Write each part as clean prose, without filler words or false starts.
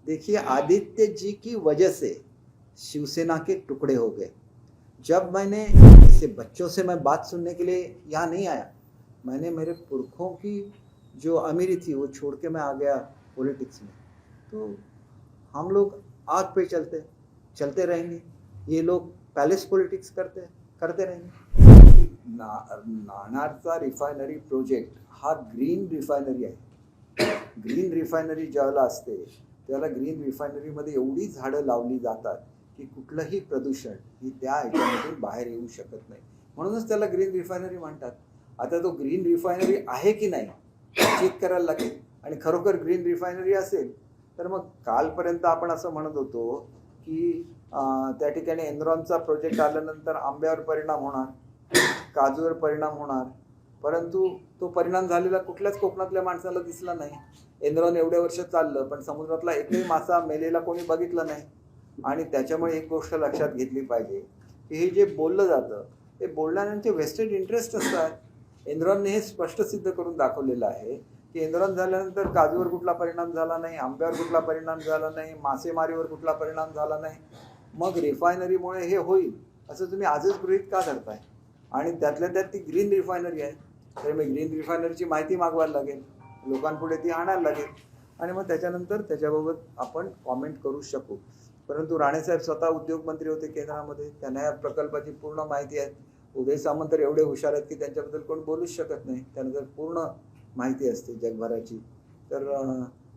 देखिए, आदित्य जी की वजह से शिवसेना के टुकड़े हो गए। जब मैंने इससे बच्चों से मैं बात सुनने के लिए यहाँ नहीं आया, मैंने मेरे पुरखों की जो अमीरी थी वो छोड़ के मैं आ गया पॉलिटिक्स में। तो हम लोग आग पे चलते रहेंगे। ये लोग पैलेस पॉलिटिक्स करते रहेंगे। नाणारचा रिफायनरी प्रोजेक्ट हा ग्रीन रिफायनरी आहे। ग्रीन रिफायनरी ज्यावेळेला असते त्याला ग्रीन रिफायनरीमध्ये एवढी झाडं लावली जातात की कुठलंही प्रदूषण ही त्या ह्याच्यामधून बाहेर येऊ शकत नाही, म्हणूनच त्याला ग्रीन रिफायनरी म्हणतात। आता तो ग्रीन रिफायनरी आहे की नाही चेक करायला लागेल, आणि खरोखर ग्रीन रिफायनरी असेल तर मग कालपर्यंत आपण असं म्हणत होतो की त्या ठिकाणी एनरॉनचा प्रोजेक्ट आल्यानंतर आंब्यावर परिणाम होणार, काजूवर परिणाम होणार, परंतु तो परिणाम झालेला कुठल्याच कोकणातल्या माणसाला दिसला नाही। एनरॉन एवढ्या वर्ष चाललं पण समुद्रातला एकही मासा मेलेला कोणी बघितला नाही। आणि त्याच्यामुळे एक गोष्ट लक्षात घेतली पाहिजे की हे जे बोललं जातं ते बोलण्याचे वेस्टेड इंटरेस्ट असतात। एनरॉनने हे स्पष्ट सिद्ध करून दाखवलेलं आहे की एनरॉन झाल्यानंतर काजूवर कुठला परिणाम झाला नाही, आंब्यावर कुठला परिणाम झाला नाही, मासेमारीवर कुठला परिणाम झाला नाही, मग रिफायनरीमुळे हे होईल असं तुम्ही आजच गृहीत का धरताय? आणि त्यातल्या त्यात ती ग्रीन रिफायनरी आहे, तर मग ग्रीन रिफायनरीची माहिती मागवायला लागेल, लोकांपुढे ती आणायला लागेल, आणि मग त्याच्यानंतर त्याच्याबाबत आपण कॉमेंट करू शकू। परंतु राणेसाहेब स्वतः उद्योग मंत्री होते केंद्रामध्ये, त्यांना या प्रकल्पाची पूर्ण माहिती आहे। उदय सामंत तर एवढे हुशार आहेत की त्यांच्याबद्दल कोण बोलूच शकत नाही, त्यांना जर पूर्ण माहिती असते जगभराची, तर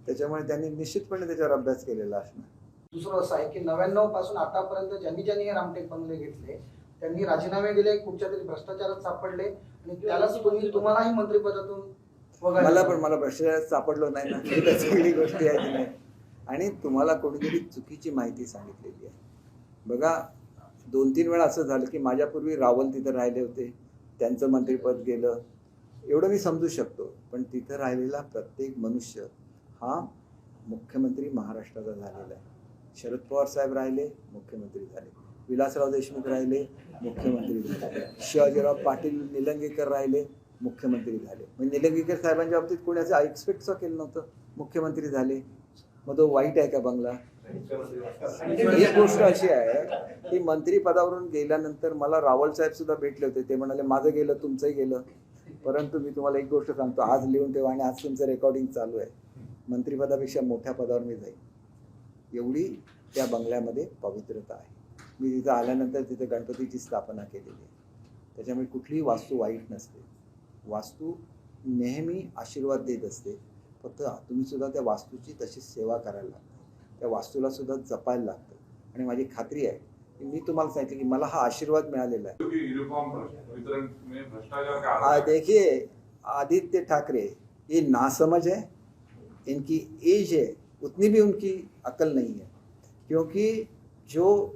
त्याच्यामुळे त्यांनी निश्चितपणे त्याच्यावर अभ्यास केलेला असणार। दुसरं असं आहे की 99 पासून आतापर्यंत ज्यांनी हे रामटेक बंगले घेतले त्यांनी राजीनामे दिले, कुठच्या तरी भ्रष्टाचारात सापडले, आणि त्यालाच तुम्हालाही मंत्रिपदातून मला भ्रष्टाचारात सापडलो नाही ना, ही तर सगळी गोष्टी आहे की नाही। आणि तुम्हाला कोणीतरी चुकीची माहिती सांगितलेली आहे। बघा, 2-3 वेळा असं झालं की माझ्यापूर्वी रावल तिथं राहिले होते, त्यांचं मंत्रिपद गेलं, एवढं मी समजू शकतो, पण तिथं राहिलेला प्रत्येक मनुष्य हा मुख्यमंत्री महाराष्ट्राचा झालेला आहे। शरद पवार साहेब राहिले, मुख्यमंत्री झाले, विलासराव देशमुख राहिले, मुख्यमंत्री झाले, शिवाजीराव पाटील निलंगेकर राहिले, मुख्यमंत्री झाले। म्हणजे निलंगेकर साहेबांच्या बाबतीत कोणी असं एक्सपेक्ट केलं नव्हतं, मुख्यमंत्री झाले। मग तो वाईट आहे का बंगला? एक गोष्ट अशी आहे की मंत्रिपदावरून गेल्यानंतर मला रावल साहेब सुद्धा भेटले होते, ते म्हणाले माझं गेलं तुमचंही गेलं, परंतु मी तुम्हाला एक गोष्ट सांगतो, आज लिहून ठेवा आणि आज तुमचं रेकॉर्डिंग चालू आहे, मंत्रिपदापेक्षा मोठ्या पदावर मी जाईन, एवढी त्या बंगल्यामध्ये पवित्रता आहे। मी तिथं आल्यानंतर तिथे गणपतीची स्थापना केलेली आहे, त्याच्यामुळे कुठलीही वास्तू वाईट नसते, वास्तू नेहमी आशीर्वाद देत असते। फक्त तुम्ही सुद्धा त्या वास्तूची तशी सेवा करायला लागते, त्या वास्तूला सुद्धा जपायला लागतं। आणि माझी खात्री आहे की मी तुम्हाला सांगितलं की मला हा आशीर्वाद मिळालेला आहे। देखिए, आदित्य ठाकरे ये नासमझ है, इनकी एज है उतनी भी उनकी अकल नहीं है, क्योंकि जो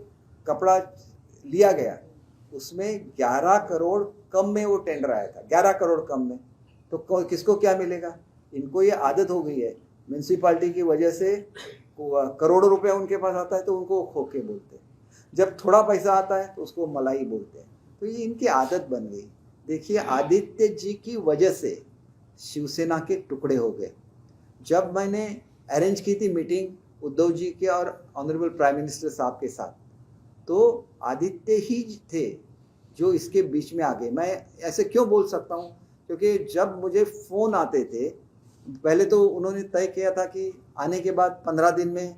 कपड़ा लिया गया उसमें 11 करोड़ कम में वो टेंडर आया था, 11 करोड़ कम में, तो किसको क्या मिलेगा? इनको ये आदत हो गई है, म्यूनसिपालिटी की वजह से करोड़ों रुपया उनके पास आता है तो उनको खोके बोलते हैं, जब थोड़ा पैसा आता है तो उसको मलाई बोलते हैं, तो ये इनकी आदत बन गई। देखिए, आदित्य जी की वजह से शिवसेना के टुकड़े हो गए। जब मैंने अरेंज की थी मीटिंग उद्धव जी के और ऑनरेबल प्राइम मिनिस्टर साहब के साथ, तो आदित्य ही थे जो इसके बीच में आ गए। मैं ऐसे क्यों बोल सकता हूँ? क्योंकि जब मुझे फ़ोन आते थे, पहले तो उन्होंने तय किया था कि आने के बाद 15 दिन में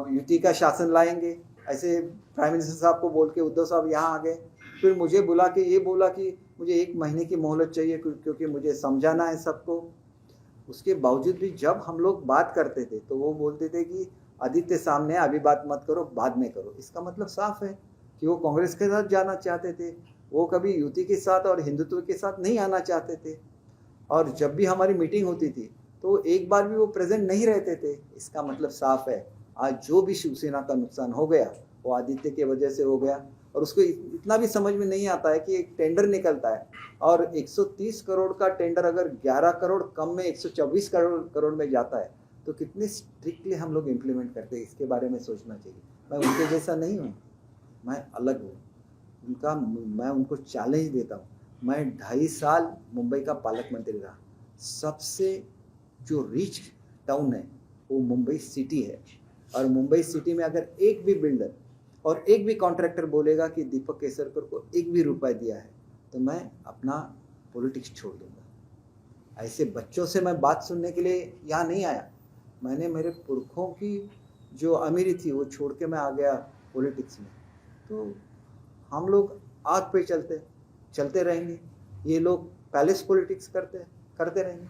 युति का शासन लाएंगे, ऐसे प्राइम मिनिस्टर साहब को बोल के उद्धव साहब यहाँ आ गए। फिर मुझे बुला के ये बोला कि मुझे 1 महीने की मोहलत चाहिए क्योंकि मुझे समझाना है सबको। उसके बावजूद भी जब हम लोग बात करते थे तो वो बोलते थे कि आदित्य सामने अभी बात मत करो, बाद में करो। इसका मतलब साफ है कि वो कांग्रेस के साथ जाना चाहते थे, वो कभी युति के साथ और हिंदुत्व के साथ नहीं आना चाहते थे। और जब भी हमारी मीटिंग होती थी तो एक बार भी वो प्रेजेंट नहीं रहते थे। इसका मतलब साफ है, आज जो भी शिवसेना का नुकसान हो गया वो आदित्य की वजह से हो गया। और उसको इतना भी समझ में नहीं आता है कि एक टेंडर निकलता है और 130 करोड़ का टेंडर अगर 11 करोड़ कम में 124 करोड़ में जाता है तो कितने स्ट्रिक्टली हम लोग इम्प्लीमेंट करते हैं, इसके बारे में सोचना चाहिए। मैं उनके जैसा नहीं हूँ, मैं अलग हूँ उनका, मैं उनको चैलेंज देता हूँ। मैं 2.5 साल मुंबई का पालक मंत्री रहा, सबसे जो रिच टाउन है वो मुंबई सिटी है, और मुंबई सिटी में अगर एक भी बिल्डर और एक भी कॉन्ट्रैक्टर बोलेगा कि दीपक केसरकर को एक भी रुपया दिया है तो मैं अपना पॉलिटिक्स छोड़ दूंगा। ऐसे बच्चों से मैं बात सुनने के लिए यहाँ नहीं आया। मैंने मेरे पुरखों की जो अमीरी थी वो छोड़ के मैं आ गया पॉलिटिक्स में। तो हम लोग आग पे चलते रहेंगे, ये लोग पैलेस पॉलिटिक्स करते रहेंगे।